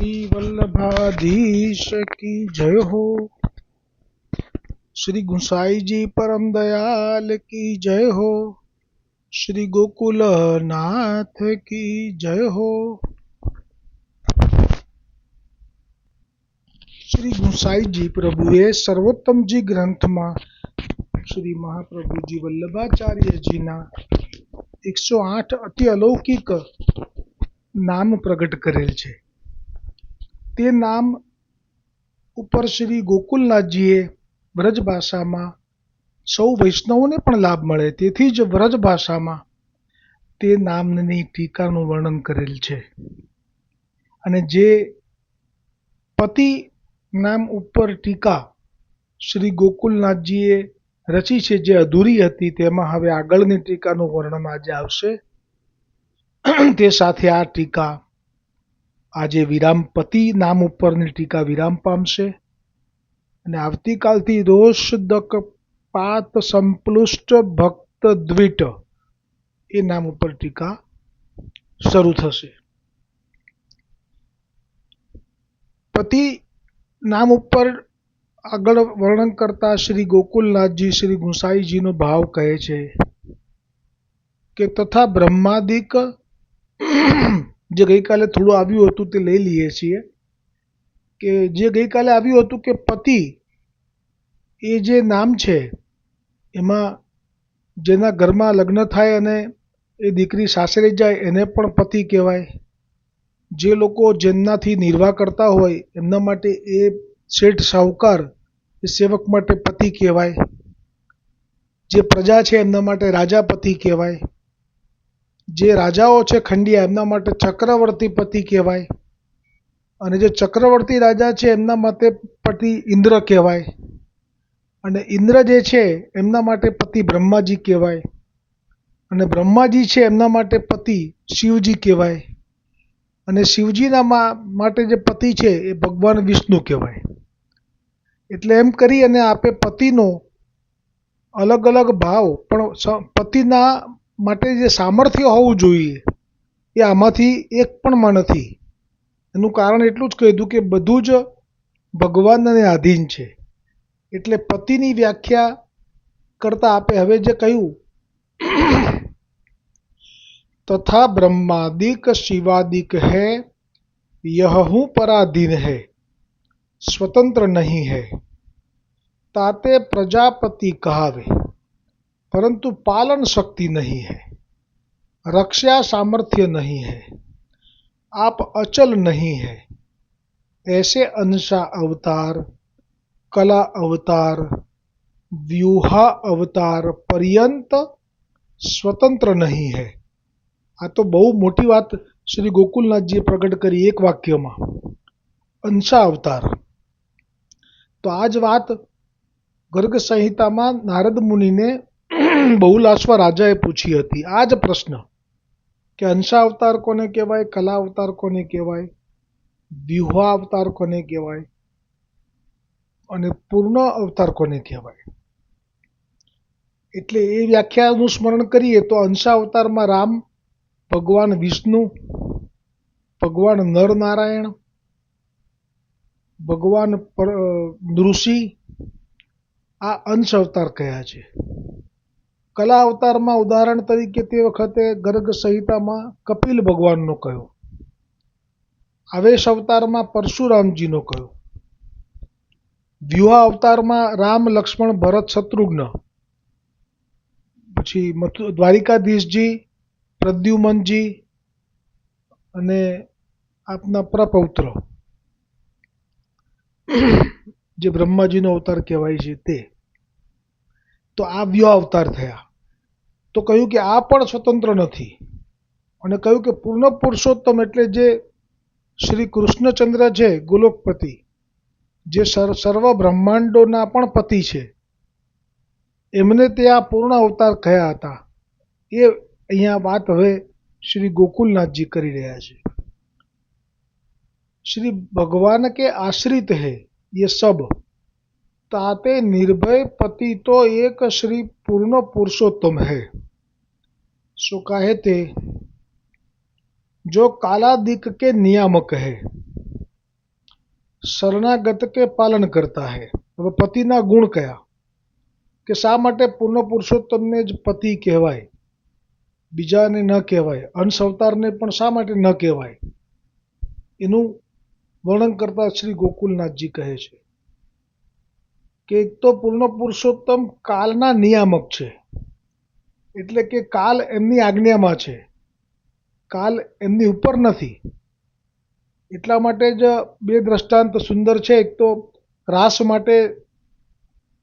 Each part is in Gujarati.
श्री वल्लभाधीश की जय हो। श्री गुसाई जी परम दयाल की जय हो। श्री गोकुल नाथ की जय हो। श्री गुसाई जी प्रभुए सर्वोत्तमजी ग्रंथમાં શ્રી મહાપ્રભુજી વલ્લભાચાર્યજીના 108 અતિ અલૌકિક નામ પ્રગટ કરેલ છે. તે નામ ઉપર શ્રી ગોકુલનાથજીએ વ્રજ ભાષામાં સૌ વૈષ્ણવોને પણ લાભ મળે તેથી જ વ્રજ ભાષામાં તે નામની ટીકાનું વર્ણન કરેલ છે. અને જે પતિ નામ ઉપર ટીકા શ્રી ગોકુલનાથજીએ રચી છે, જે અધૂરી હતી, તેમાં હવે આગળની ટીકાનું વર્ણન આજે આવશે. તે સાથે આ ટીકા આજે વિરામપતિ નામ ઉપરની ટીકા વિરામ પામશે અને આવતીકાલથી રોષદક પાત સંપ્લુષ્ટ ભક્ત દ્વિટ એ નામ ઉપર ટીકા શરૂ થશે. પતિ નામ ઉપર આગળ વર્ણન કરતા શ્રી ગોકુલનાથજી શ્રી ગુસાઈજીનો ભાવ કહે છે કે તથા બ્રહ્માદિક, જે ગઈકાલે થોડું આવ્યું હતું તે લઈ લઈએ છીએ, કે જે ગઈકાલે આવ્યું હતું કે પતિ એ જે નામ છે એમાં જેના ઘરમાં લગ્ન થાય અને એ દીકરી સાસરે જાય એને પણ પતિ કહેવાય. જે લોકો જેમનાથી નિર્વાહ કરતા હોય એમના માટે એ શેઠ સાહુકાર એ સેવક માટે પતિ કહેવાય. જે પ્રજા છે એમના માટે રાજાપતિ કહેવાય. જે રાજાઓ છે ખંડિયા એમના માટે ચક્રવર્તી પતિ કહેવાય. અને જે ચક્રવર્તી રાજા છે એમના માટે પતિ ઇન્દ્ર કહેવાય. અને ઇન્દ્ર જે છે એમના માટે પતિ બ્રહ્માજી કહેવાય. અને બ્રહ્માજી છે એમના માટે પતિ શિવજી કહેવાય. અને શિવજીના માટે જે પતિ છે એ ભગવાન વિષ્ણુ કહેવાય. એટલે એમ કરી અને આપે પતિનો અલગ અલગ ભાવ, પણ પતિના માટે જે સામર્થ્ય હોવું જોઈએ એ આમાંથી એક પણમાં નથી. એનું કારણ એટલું જ કીધું કે બધું જ ભગવાનને આધીન છે. એટલે પતિની વ્યાખ્યા કરતા આપે હવે જે કહ્યું તથા બ્રહ્માદિક શિવાદિક હૈ यह हूँ पराधीन है स्वतंत्र नहीं है ताते प्रजापति कहावे परंतु पालन शक्ति नहीं है रक्षा सामर्थ्य नहीं है आप अचल नहीं है ऐसे अंशा अवतार कला अवतार व्यूहा अवतार पर्यंत स्वतंत्र नहीं है. આ તો બહુ મોટી વાત શ્રી ગોકુલનાથજીએ પ્રગટ કરી એક વાક્યમાં, અંશા અવતાર. તો આ જ વાત ગર્ગ સંહિતામાં નારદ મુનિને બહુલાશ્વ રાજાએ પૂછી હતી. આ જ પ્રશ્ન કે અંશા અવતાર કોને કહેવાય, કલા અવતાર કોને કહેવાય, વ્યુહા અવતાર કોને કહેવાય અને પૂર્ણ અવતાર કોને કહેવાય. એટલે એ વ્યાખ્યાનું સ્મરણ કરીએ તો અંશા અવતારમાં રામ, ભગવાન વિષ્ણુ, ભગવાન નરનારાયણ, ભગવાન નૃષિ, આ અંશ અવતાર કયા છે. કલા અવતારમાં ઉદાહરણ તરીકે તે વખતે ગર્ગ સંહિતામાં કપિલ ભગવાનનો કયો, આવેશ અવતારમાં પરશુરામજીનો કયો, વ્યુહા અવતારમાં રામ, લક્ષ્મણ, ભરત, શત્રુઘ્ન, પછી દ્વારિકાધીશજી, પ્રદ્યુમનજી અને આપના પ્રપૌત્ર જે બ્રહ્માજીનો અવતાર કહેવાય છે તે. તો આ વ્યુહ અવતાર થયા. તો કહ્યું કે આ પણ સ્વતંત્ર નથી. અને કહ્યું કે પૂર્ણ પુરુષોત્તમ એટલે જે શ્રી કૃષ્ણચંદ્ર છે ગોલોકપતિ, જે સર્વ બ્રહ્માંડોના પણ પતિ છે, એમને તે આ પૂર્ણ અવતાર કયા હતા એ અહીંયા વાત હવે શ્રી ગોકુલનાથજી કરી રહ્યા છે. श्री भगवान के आश्रित है ये सब ताते निर्भय पति तो एक श्री पूर्ण पुरुषोत्तम है. सो कहे थे जो कालादिक के नियामक है શરણાગત કે પાલન કરતા હૈ. હવે પતિના ગુણ કયા, કે શા માટે પૂર્ણ પુરુષોત્તમને જ પતિ કહેવાય, બીજાને ન કહેવાય, અંશ અવતારને પણ શા માટે ન કહેવાય, એનું વર્ણન કરતા શ્રી ગોકુલનાથજી કહે છે કે એક તો પૂર્ણ પુરુષોત્તમ કાલના નિયામક છે, એટલે કે કાલ એમની આજ્ઞામાં છે, કાલ એમની ઉપર નથી. એટલા માટે જ બે દ્રષ્ટાંત સુંદર છે. એક તો રાસ માટે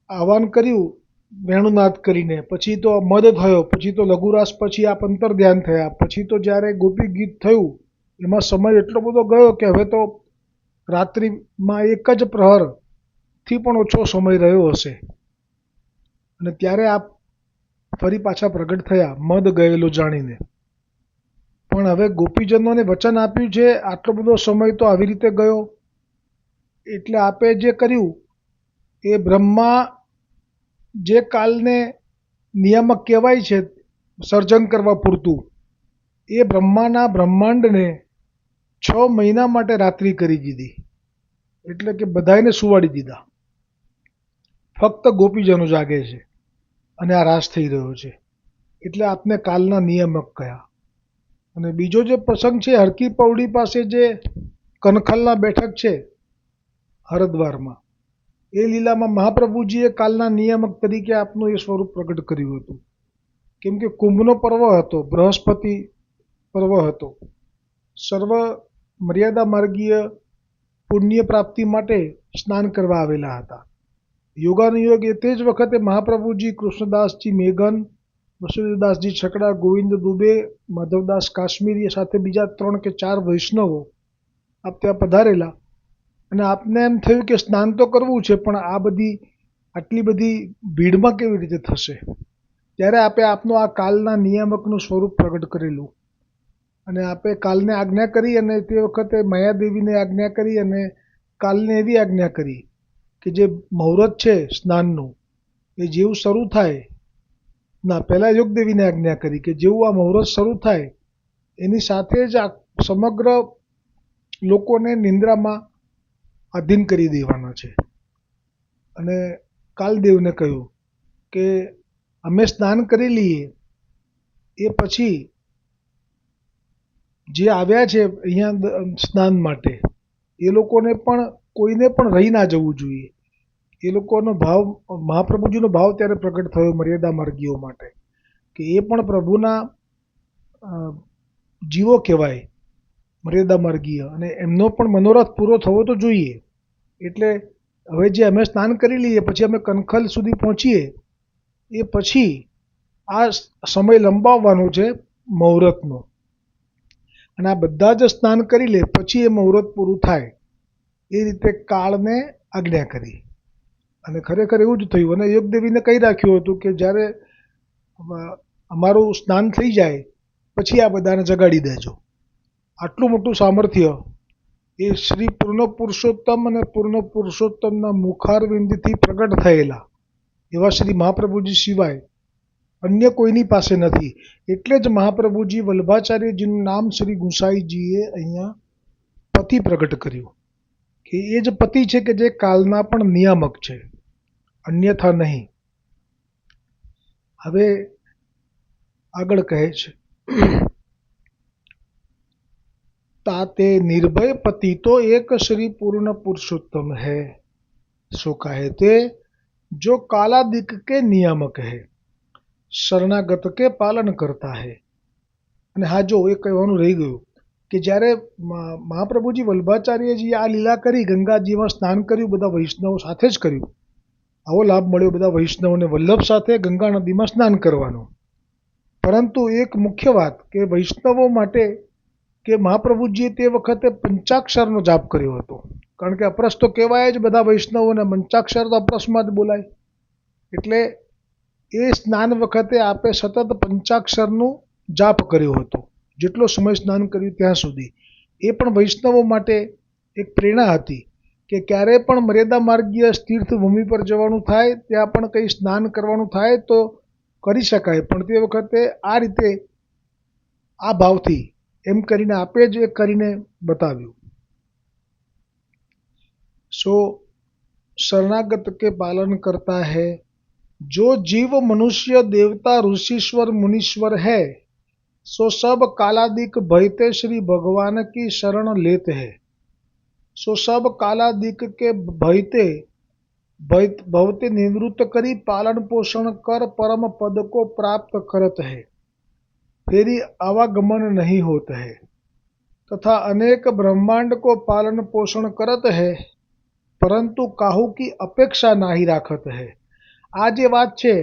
આહવાન કર્યું વેણુનાદ કરીને, પછી તો મદ થયો, પછી તો લઘુરાસ, પછી આપ અંતર ધ્યાન થયા, પછી તો જ્યારે ગોપી ગીત થયું એમાં સમય એટલો બધો ગયો કે હવે તો રાત્રિમાં એક જ પ્રહરથી પણ ઓછો સમય રહ્યો હશે, અને ત્યારે આપ ફરી પાછા પ્રગટ થયા મદ ગયેલો જાણીને. પણ હવે ગોપીજનોને વચન આપ્યું છે આટલો બધો સમય તો આવી રીતે ગયો, એટલે આપે જે કર્યું એ બ્રહ્મા જે કાલને નિયામક કહેવાય છે સર્જન કરવા પૂરતું, એ બ્રહ્માના બ્રહ્માંડને 6 મહિના માટે રાત્રિ કરી દીધી, એટલે કે બધાને સુવાડી દીધા. ફક્ત ગોપીજનો જાગે છે અને આ રાસ થઈ રહ્યો છે, એટલે આપને કાલના નિયામક કયા. અને બીજો જે પ્રસંગ છે હરકી પૌડી પાસે જે કનખલના બેઠક છે હરદ્વારમાં, એ લીલામાં મહાપ્રભુજીએ કાલના નિયામક તરીકે આપનું એ સ્વરૂપ પ્રગટ કર્યું હતું. કેમ કે કુંભનો પર્વ હતો, બૃહસ્પતિ પર્વ હતો, સર્વ મર્યાદા માર્ગીય પુણ્ય પ્રાપ્તિ માટે સ્નાન કરવા આવેલા હતા. યોગાનુયોગ એ તે જ વખતે મહાપ્રભુજી, કૃષ્ણદાસજી મેઘન, વસુદેવદાસજી છકડા, ગોવિંદ દુબે, માધવદાસ કાશ્મીરી સાથે બીજા 3 કે 4 વૈષ્ણવો આપ ત્યાં પધારેલા, અને આપને એમ થયું કે સ્નાન તો કરવું છે પણ આટલી બધી ભીડમાં કેવી રીતે થશે, ત્યારે આપે આપનું આ કાલના નિયામકનું સ્વરૂપ પ્રગટ કરેલું, અને આપે કાલને આજ્ઞા કરી, અને તે વખતે માયાદેવીને આજ્ઞા કરી, અને કાલને એવી આજ્ઞા કરી કે જે મુહૂર્ત છે સ્નાનનું એ જેવું શરૂ થાય, ના પહેલાં યોગદેવીને આજ્ઞા કરી કે જેવું આ મુહૂર્ત શરૂ થાય એની સાથે જ આ સમગ્ર લોકોને નિંદ્રામાં આધીન કરી દેવાના છે. અને કાલદેવને કહ્યું કે અમે સ્નાન કરી લઈએ એ પછી જે આવ્યા છે અહીંયા સ્નાન માટે એ લોકોને પણ કોઈને પણ રહી ના જવું જોઈએ. એ લોકોનો ભાવ, મહાપ્રભુજીનો ભાવ ત્યારે પ્રગટ થયો મર્યાદા માર્ગીઓ માટે કે એ પણ પ્રભુના જીવો કહેવાય મર્યાદા માર્ગીય, અને એમનો પણ મનોરથ પૂરો થવો તો જોઈએ. એટલે હવે જે અમે સ્નાન કરી લઈએ પછી અમે કનખલ સુધી પહોંચીએ એ પછી આ સમય લંબાવવાનો છે મુહૂર્તનો, અને આ બધા જ સ્નાન કરી લે પછી એ મુહૂર્ત પૂરું થાય, એ રીતે કાળને આજ્ઞા કરી. અને ખરેખર એવું જ થયું. અને યોગદેવીને કહી રાખ્યું હતું કે જ્યારે અમારું સ્નાન થઈ જાય પછી આ બધાને જગાડી દેજો. આટલું મોટું સામર્થ્ય એ શ્રી પૂર્ણ પુરુષોત્તમ અને પૂર્ણ પુરુષોત્તમના મુખારવિંદથી પ્રગટ થયેલા એવા શ્રી મહાપ્રભુજી સિવાય અન્ય કોઈની પાસે નથી. એટલે જ મહાપ્રભુજી વલ્ભાચાર્યજીનું નામ શ્રી ગુંસાઈજીએ અહીંયા પતિ પ્રગટ કર્યું, કે એ જ પતિ છે કે જે કાલના પણ નિયામક છે, અન્યથા નહીં. હવે આગળ કહે છે ताते निर्भय पति तो एक श्री पूर्ण पुरुषोत्तम है, सो कहते जो कालादिक के नियामक है, शरणागत के पालन करता है. અને હા, જો એ કહેવાનું રહી ગયું કે જ્યારે મહાપ્રભુજી વલ્ભાચાર્યજી આ લીલા કરી, ગંગાજીમાં સ્નાન કર્યું, બધા વૈષ્ણવો સાથે જ કર્યું. આવો લાભ મળ્યો બધા વૈષ્ણવોને વલ્લભ સાથે ગંગા નદીમાં સ્નાન કરવાનો. પરંતુ એક મુખ્ય વાત કે વૈષ્ણવો માટે કે મહાપ્રભુજીએ તે વખતે પંચાક્ષરનો જાપ કર્યો હતો, કારણ કે અપરસ તો કહેવાય જ બધા વૈષ્ણવોને, પંચાક્ષર તો અપરસમાં જ બોલાય. એટલે એ સ્નાન વખતે આપે સતત પંચાક્ષરનું જાપ કર્યો હતો, જેટલો સમય સ્નાન કર્યું ત્યાં સુધી. એ પણ વૈષ્ણવો માટે એક પ્રેરણા હતી કે ક્યારે પણ મર્યાદા માર્ગીય તીર્થભૂમિ પર જવાનું થાય, ત્યાં પણ કંઈ સ્નાન કરવાનું થાય તો કરી શકાય, પણ તે વખતે આ રીતે આ ભાવથી એમ કરીને આપે જ એ કરીને બતાવ્યું. सो शरणागत के पालन करता है। जो जीव मनुष्य देवता ऋषिश्वर मुनीश्वर है, सो सब कालादिक भयते श्री भगवान की शरण लेते हैं। सो सब कालादिक के भयते भवते निवृत्त करी पालन पोषण कर परम पद को प्राप्त करत है। फेरी आवागमन नहीं होता है तथा अनेक ब्रह्मांड को पालन पोषण करत है, પરંતુ કાહુ કી અપેક્ષા નાહી રાખત હે। આ જે વાત છે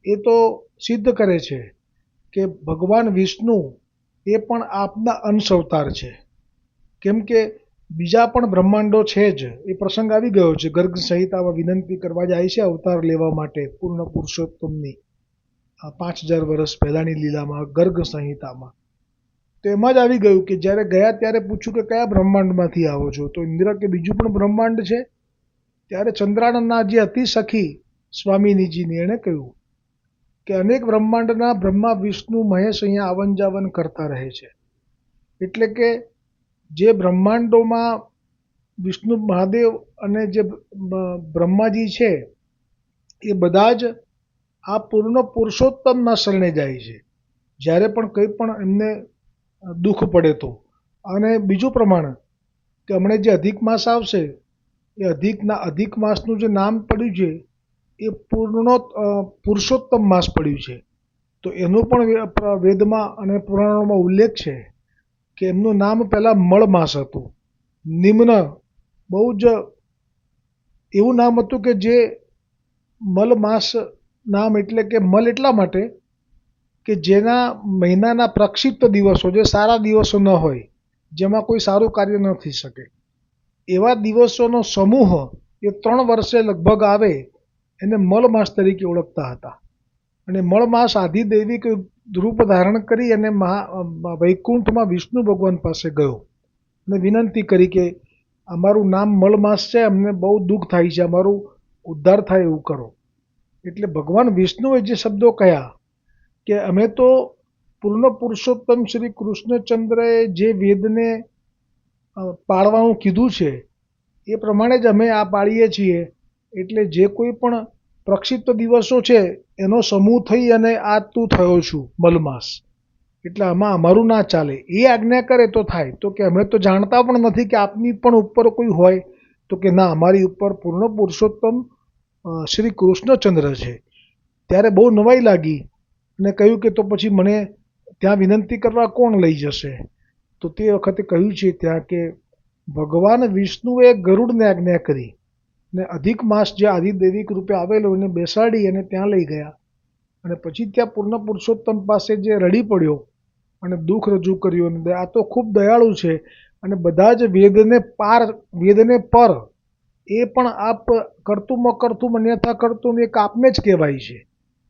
એ તો સિદ્ધ કરે છે કે ભગવાન વિષ્ણુ એ પણ આપના અંશ અવતાર છે, કેમ કે બીજા પણ બ્રહ્માંડો છે જ। એ પ્રસંગ આવી ગયો છે, ગર્ગ સંહિતામાં વિનંતી કરવા જાય છે અવતાર લેવા માટે પૂર્ણ પુરુષોત્તમની 5000 વર્ષ પહેલાંની લીલામાં ગર્ગ સંહિતામાં। તો એમાં જ આવી ગયું કે જ્યારે ગયા ત્યારે પૂછ્યું કે કયા બ્રહ્માંડમાંથી આવો છો, તો ઇન્દ્ર કે બીજું પણ બ્રહ્માંડ છે। ત્યારે ચંદ્રાનંદના જે અતિ સખી સ્વામીનીજીને એણે કહ્યું કે અનેક બ્રહ્માંડના બ્રહ્મા વિષ્ણુ મહેશ અહીંયા આવન જાવન કરતા રહે છે, એટલે કે જે બ્રહ્માંડોમાં વિષ્ણુ મહાદેવ અને જે બ્રહ્માજી છે એ બધા જ આ પૂર્ણ પુરુષોત્તમના શરણે જાય છે જ્યારે પણ કંઈ પણ એમને દુઃખ પડે તો। અને બીજું પ્રમાણ કે હમણાં જે અધિક માસ આવશે એ અધિક માસનું જે નામ પડ્યું છે એ પુરુષોત્તમ માસ પડ્યું છે। તો એનો પણ વેદમાં અને પુરાણોમાં ઉલ્લેખ છે કે એમનું નામ પહેલાં મળ માસ હતું। નિમ્ન બહુ જ એવું નામ હતું કે જે મલ માસ નામ, એટલે કે મલ એટલા માટે કે જેના મહિનાના પ્રક્ષિપ્ત દિવસો, જે સારા દિવસો ન હોય, જેમાં કોઈ સારું કાર્ય ન થઈ શકે, એવા દિવસોનો સમૂહ એ 3 વર્ષે લગભગ આવે એને મલ માસ તરીકે ઓળખતા હતા। અને મળ માસ આધિદૈવિક રૂપ ધારણ કરી અને વૈકુંઠમાં વિષ્ણુ ભગવાન પાસે ગયો અને વિનંતી કરી કે અમારું નામ મળ માસ છે, અમને બહુ દુઃખ થાય છે, અમારું ઉદ્ધાર થાય એવું કરો। એટલે ભગવાન વિષ્ણુએ જે શબ્દો કહ્યા કે અમે તો પૂર્ણ પુરુષોત્તમ શ્રી કૃષ્ણચંદ્રએ જે વેદને પાળવાનું કીધું છે એ પ્રમાણે જ અમે આ પાળીએ છીએ। એટલે જે કોઈ પણ પ્રક્ષિપ્ત દિવસો છે એનો સમૂહ થઈ અને આ તું થયો છું મલમાસ, એટલે આમાં અમારું ના ચાલે। એ આજ્ઞા કરે તો થાય। તો કે અમે તો જાણતા પણ નથી કે આપની પણ ઉપર કોઈ હોય, તો કે ના, અમારી ઉપર પૂર્ણ પુરુષોત્તમ શ્રી કૃષ્ણચંદ્ર છે। ત્યારે બહુ નવાઈ લાગી અને કહ્યું કે તો પછી મને ત્યાં વિનંતી કરવા કોણ લઈ જશે? તો તે વખતે કહ્યું છે ત્યાં કે ભગવાન વિષ્ણુએ ગરુડને આજ્ઞા કરી ને અધિક માસ જે આધિદૈવિક રૂપે આવેલો એને બેસાડી અને ત્યાં લઈ ગયા। અને પછી ત્યાં પૂર્ણ પુરુષોત્તમ પાસે જે રડી પડ્યો અને દુઃખ રજૂ કર્યું, અને આ તો ખૂબ દયાળુ છે અને બધા જ વેદને પર એ પણ આપ કરતું કરતું અન્યથા કરતું એક આપને જ કહેવાય છે,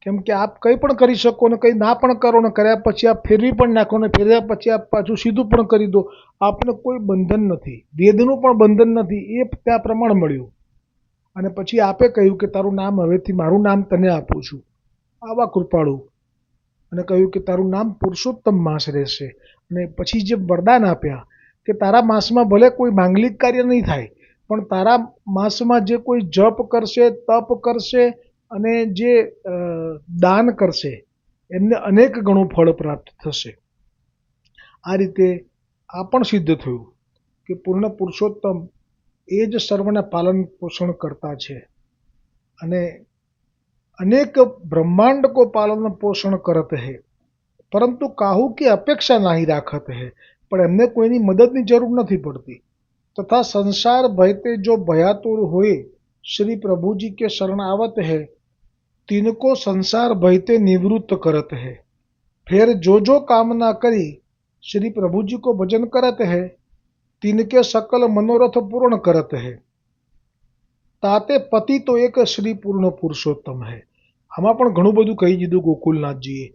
કેમ કે આપ કંઈ પણ કરી શકો ને કંઈ ના પણ કરો ને કર્યા પછી આપ ફેરવી પણ નાખો ને ફેરવ્યા પછી આપ પાછું સીધું પણ કરી દો, આપને કોઈ બંધન નથી, વેદનું પણ બંધન નથી। એ ત્યાં પ્રમાણ મળ્યું અને પછી આપે કહ્યું કે તારું નામ હવેથી મારું નામ તને આપું છું, આવા કૃપાળુ, અને કહ્યું કે તારું નામ પુરુષોત્તમ માસ રહેશે। અને પછી જે વરદાન આપ્યા કે તારા માસમાં ભલે કોઈ માંગલિક કાર્ય નહીં થાય, પણ તારા માસમાં જે કોઈ જપ કરશે, તપ કરશે અને જે દાન કરશે એમને અનેક ગણું ફળ પ્રાપ્ત થશે। આ રીતે આ પણ સિદ્ધ થયું કે પૂર્ણ પુરુષોત્તમ એ જ સર્વના પાલન પોષણ કરતા છે અને અનેક ब्रह्मांड को पालन पोषण करत है, પરંતુ કાહુ की અપેક્ષા નહીં રાખત है, પણ એમને કોઈની મદદની જરૂર નથી પડતી। तथा संसार भयते जो भयातुर होए श्री प्रभु जी के शरण आवत है, तिनको संसार भयते निवृत्त करत है। फिर जो जो कामना करी श्री प्रभु जी को भजन करत है, तिनके सकल मनोरथ पूर्ण करत है। ताते पति तो एक श्री पूर्ण पुरुषोत्तम है। આમાં પણ ઘણું બધું કહી દીધું ગોકુલનાથજીએ।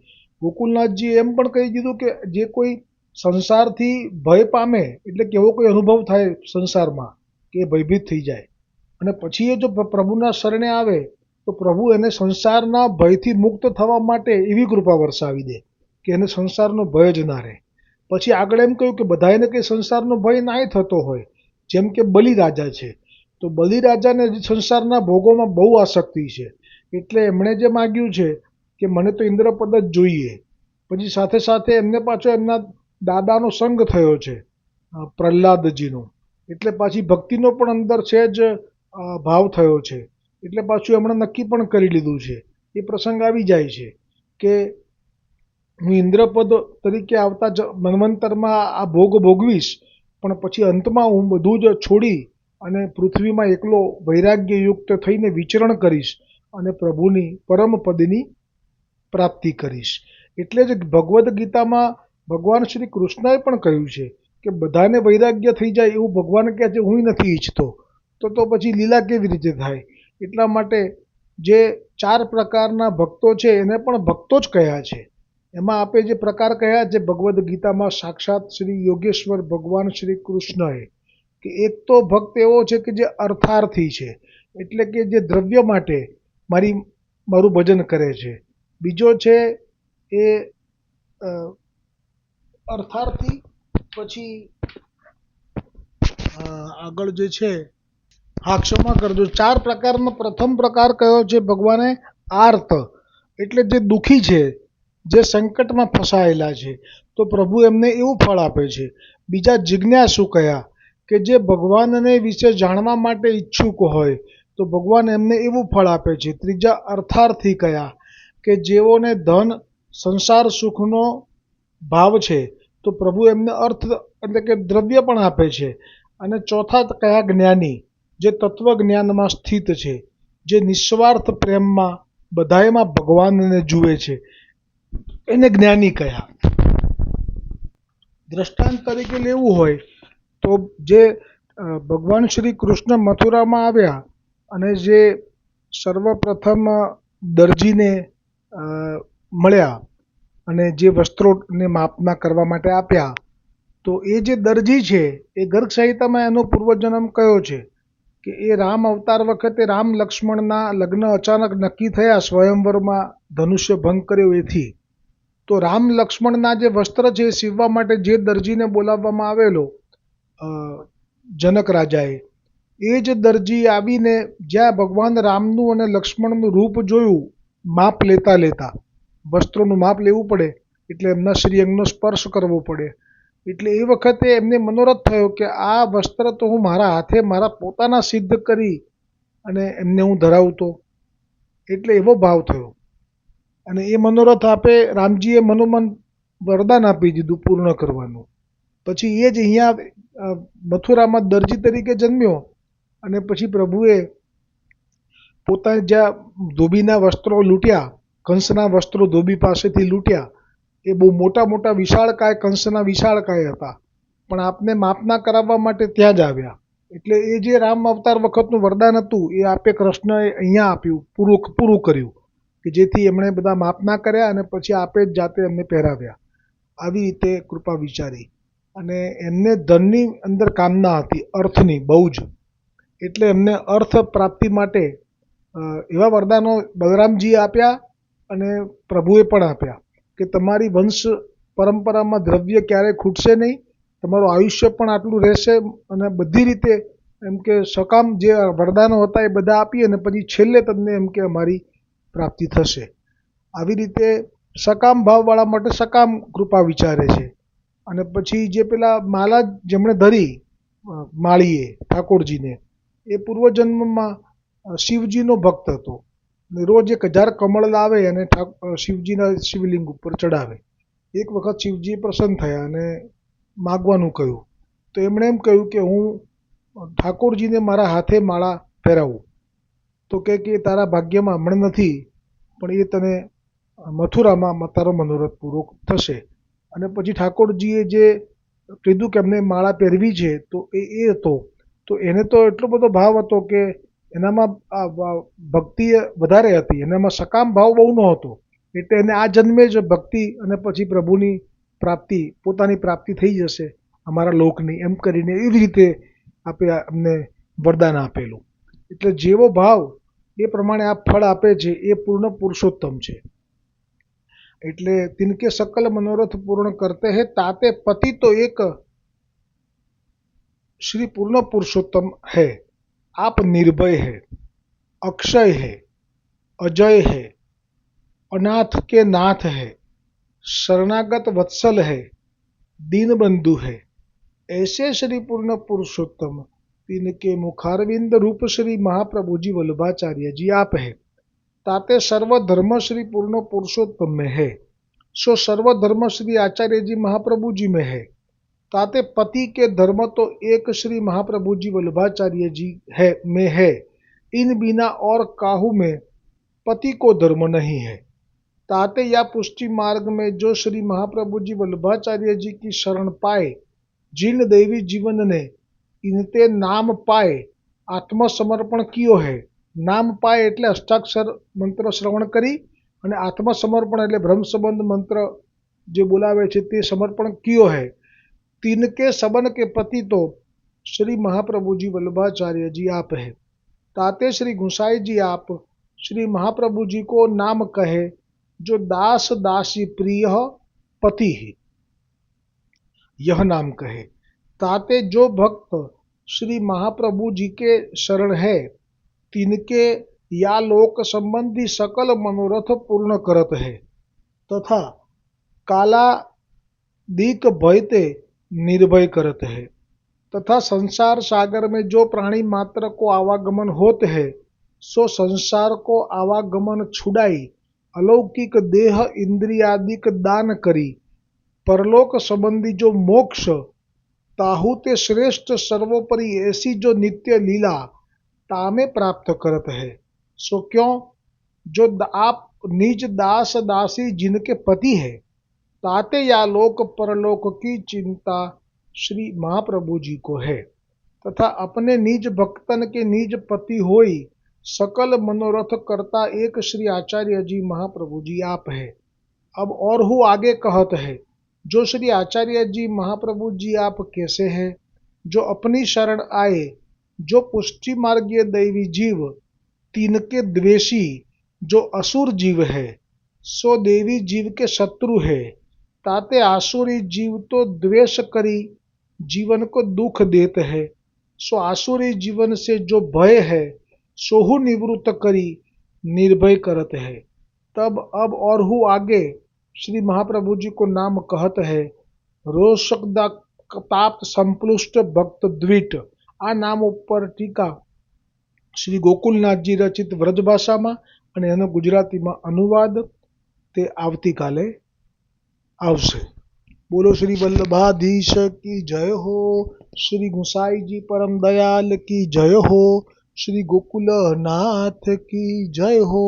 ગોકુલનાથજીએ એમ પણ કહી દીધું કે જે કોઈ સંસારથી ભય પામે, એટલે કે એવો કોઈ અનુભવ થાય સંસારમાં કે ભયભીત થઈ જાય અને પછી એ જો પ્રભુના શરણે આવે તો પ્રભુ એને સંસારના ભયથી મુક્ત થવા માટે એવી કૃપા વરસાવી દે કે એને સંસારનો ભય જ ના રહે। પછી આગળ એમ કહ્યું કે બધાને કંઈ સંસારનો ભય નાય થતો હોય, જેમ કે બલિરાજા છે, તો બલિરાજાને સંસારના ભોગોમાં બહુ આસક્તિ છે, એટલે એમણે જે માગ્યું છે કે મને તો ઇન્દ્રપદ જ જોઈએ. પછી સાથે સાથે એમને પાછો એમના દાદાનો સંગ થયો છે, પ્રહલાદજીનો, એટલે પાછી ભક્તિનો પણ અંદર છે જ ભાવ થયો છે. એટલે પાછું એમણે નક્કી પણ કરી લીધું છે, એ પ્રસંગ આવી જાય છે કે હું ઇન્દ્રપદ તરીકે આવતા મન્વંતરમાં આ ભોગ ભોગવીશ, પણ પછી અંતમાં હું બધું જ છોડી અને પૃથ્વીમાં એકલો વૈરાગ્યયુક્ત થઈને વિચરણ કરીશ અને પ્રભુની પરમપદની પ્રાપ્તિ કરીશ. એટલે જ ભગવદ્ ગીતામાં ભગવાન શ્રી કૃષ્ણએ પણ કહ્યું છે કે બધાને વૈરાગ્ય થઈ જાય એવું ભગવાન કહે છે, હું નથી ઈચ્છતો. તો પછી લીલા કેવી રીતે થાય? એટલા માટે જે 4 પ્રકારના ભક્તો છે એને પણ ભક્તો જ કહ્યા છે. એમાં આપે જે પ્રકાર કહ્યા છે ભગવદ્ ગીતામાં સાક્ષાત શ્રી યોગેશ્વર ભગવાન શ્રી કૃષ્ણએ, કે એક તો ભક્ત એવો છે કે જે અર્થાર્થી છે, એટલે કે જે દ્રવ્ય માટે મારું ભજન કરે છે. બીજો છે એ અર્થાર્થી, પછી આગળ જે છે, હા ક્ષમા કરજો, 4 પ્રકારનો પ્રથમ પ્રકાર કયો છે ભગવાને? આર્ત, એટલે જે દુઃખી છે, જે સંકટમાં ફસાયેલા છે, તો પ્રભુ એમને એવું ફળ આપે છે. બીજા જિજ્ઞાસુ કયા, કે જે ભગવાનને વિશે જાણવા માટે ઈચ્છુક હોય, તો ભગવાન એમને એવું ફળ આપે છે. ત્રીજા અર્થાર્થી કયા, કે જેઓને ધન સંસાર સુખનો ભાવ છે, તો પ્રભુ એમને અર્થ એટલે કે દ્રવ્ય પણ આપે છે. અને ચોથા કયા? જ્ઞાની, જે તત્વજ્ઞાનમાં સ્થિત છે, જે નિસ્વાર્થ પ્રેમમાં બધાયમાં ભગવાનને જુએ છે, એને જ્ઞાની કયા. દ્રષ્ટાંત તરીકે લેવું હોય તો જે ભગવાન શ્રી કૃષ્ણ મથુરામાં આવ્યા અને જે સર્વપ્રથમ દરજીને મળ્યા અને જે વસ્ત્રોને માપના કરવા માટે આપ્યા, તો એ જે દરજી છે એ ગર્ગ સંહિતામાં એનો પૂર્વજન્મ કયો છે કે એ રામ અવતાર વખતે રામ લક્ષ્મણના લગ્ન અચાનક નક્કી થયા, સ્વયંવરમાં ધનુષ્ય ભંગ કર્યો એથી. તો રામ લક્ષ્મણના જે વસ્ત્ર છે એ સીવવા માટે જે દરજીને બોલાવવામાં આવેલો જનક રાજાએ, એ જ દરજી આવીને જ્યાં ભગવાન રામનું અને લક્ષ્મણનું રૂપ જોયું, માપ લેતા લેતા, વસ્ત્રોનું માપ લેવું પડે એટલે એમના શ્રીઅંગનો સ્પર્શ કરવો પડે, એટલે એ વખતે એમને મનોરથ થયો કે આ વસ્ત્ર તો હું મારા હાથે મારા પોતાના સિદ્ધ કરી અને એમને હું ધરાવતો, એટલે એવો ભાવ થયો. અને એ મનોરથ આપે રામજીએ મનોમન વરદાન આપી દીધું પૂર્ણ કરવાનું. પછી એ જ અહીંયા મથુરામાં દરજી તરીકે જન્મ્યો અને પછી પ્રભુએ પોતાને જ્યાં ધોબીના વસ્ત્રો લૂંટ્યા, કંસના વસ્ત્રો ધોબી પાસેથી લૂંટ્યા, એ બહુ મોટા મોટા વિશાળકાય કંસના વિશાળકાય હતા, પણ આપને માપના કરાવવા માટે ત્યાં જ આવ્યા. એટલે એ જે રામ અવતાર વખતનું વરદાન હતું એ આપે કૃષ્ણએ અહીંયા આપ્યું, પૂરું કર્યું, કે જેથી એમણે બધા માપના કર્યા અને પછી આપે જ જાતે એમને પહેરાવ્યા. આવી રીતે કૃપા વિચારી. અને એમને ધનની અંદર કામના હતી, અર્થની બહુ જ, એટલે એમને અર્થ પ્રાપ્તિ માટે એવા વરદાનો બલરામજીએ આપ્યા અને પ્રભુએ પણ આપ્યા કે તમારી વંશ પરંપરામાં દ્રવ્ય ક્યારેય ખૂટશે નહીં, તમારું આયુષ્ય પણ આટલું રહેશે, અને બધી રીતે એમ કે સકામ જે વરદાનો હતા એ બધા આપી અને પછી છેલ્લે તમને એમ કે અમારી પ્રાપ્તિ થશે. આવી રીતે સકામ ભાવવાળા માટે સકામ કૃપા વિચારે છે. અને પછી જે પેલા માલા જેમણે ધરી માળીએ ઠાકોરજીને, એ પૂર્વજન્મમાં શિવજીનો ભક્ત હતો, રોજ 1000 કમળ લાવે અને શિવજીના શિવલિંગ ઉપર ચડાવે. એક વખત શિવજી પ્રસન્ન થયા અને માગવાનું કહ્યું, તો એમણે એમ કહ્યું કે હું ઠાકોરજીને મારા હાથે માળા પહેરાવું. તો કે તારા ભાગ્યમાં હમણાં નથી, પણ એ તને મથુરામાં તારો મનોરથ પૂરો થશે. અને પછી ઠાકોરજીએ જે કીધું કે એમને માળા પહેરવી છે, તો એ હતો, તો એને તો એટલો બધો ભાવ હતો કે એનામાં ભક્તિ વધારે હતી, એનામાં સકામ ભાવ બહુ નહોતો, એટલે એને આ જન્મે જ ભક્તિ અને પછી પ્રભુની પ્રાપ્તિ, પોતાની પ્રાપ્તિ થઈ જશે અમારા લોકની, એમ કરીને એવી રીતે આપે અમને વરદાન આપેલું. એટલે જેવો ભાવ એ પ્રમાણે આ ફળ આપે છે, એ પૂર્ણ પુરુષોત્તમ છે. એટલે તિનકે સકલ મનોરથ પૂર્ણ કરતે હે, તાતે પતિ તો એક શ્રી પૂર્ણ પુરુષોત્તમ હૈ. आप निर्भय है, अक्षय है, अजय है, अनाथ के नाथ है, शरणागत वत्सल है, दीनबंधु है। ऐसे श्री पूर्ण पुरुषोत्तम तिनके मुखारविंद रूप श्री महाप्रभु जी वल्लभाचार्य जी आप है। ताते सर्वधर्म श्री पूर्ण पुरुषोत्तम में है, सो सर्वधर्म श्री आचार्य जी महाप्रभु जी में है। ताते पति के धर्म तो एक श्री महाप्रभु जी वल्लभाचार्य जी है में है। इन बिना और काहू में पति को धर्म नहीं है। ताते या पुष्टि मार्ग में जो श्री महाप्रभु जी वल्लभाचार्य जी की शरण पाए, जिन देवी जीवन ने इनते नाम पाए आत्मसमर्पण कियो है। नाम पाए એટલે અષ્ટાક્ષર મંત્ર શ્રવણ કરી અને આત્મસમર્પણ એટલે બ્રહ્મ સંબંધ મંત્ર જે બોલાવે છે તે સમર્પણ कियो है। तिनके सबन के पति तो श्री महाप्रभु जी वल्लभाचार्य जी आप है। ताते श्री गुसाई जी आप श्री महाप्रभु जी को नाम कहे, जो दास दासी प्रिय पति ही यह नाम कहे। ताते जो भक्त श्री महाप्रभु जी के शरण है, तिनके या लोक संबंधी सकल मनोरथ पूर्ण करत है। तथा कालादिक भयते निर्भय करत है। तथा संसार सागर में जो प्राणी मात्र को आवागमन होते है, सो संसार को आवागमन छुड़ाई अलौकिक देह इंद्रियादिक दान करी परलोक संबंधी जो मोक्ष ताहु ते श्रेष्ठ सर्वोपरि ऐसी जो नित्य लीला तामे प्राप्त करत है। सो क्यों जो आप निज दास दासी जिनके पति है, ताते या लोक परलोक की चिंता श्री महाप्रभु जी को है। तथा अपने निज भक्तन के निज पति होई सकल मनोरथ करता एक श्री आचार्य जी महाप्रभु जी आप है। अब और हूँ आगे कहत है, जो श्री आचार्य जी महाप्रभु जी आप कैसे हैं, जो अपनी शरण आए, जो पुष्टि मार्गीय दैवी जीव तिनके द्वेषी जो असुर जीव है, सो देवी जीव के शत्रु है। ताते आसुरी जीव तो द्वेष करी जीवन को दुख देते है, सो आसुरी जीवन से जो भय है सोहु निवृत्त करी निर्भय करत है। तब अब और हूँ आगे श्री महाप्रभु जी को नाम कहत है, रोषकताप्त संप्लुष्ट भक्त द्विट। आ नाम ઉપર ટીકા શ્રી ગોકુલનાથજી રચિત વ્રજ ભાષામાં અને એનો ગુજરાતીમાં અનુવાદ તે આવતીકાલે આવશે। બોલો શ્રી વલ્લભાધીશ की जय हो, श्री गुसाई जी परम दयाल की जय हो, श्री गोकुलनाथ की जय हो।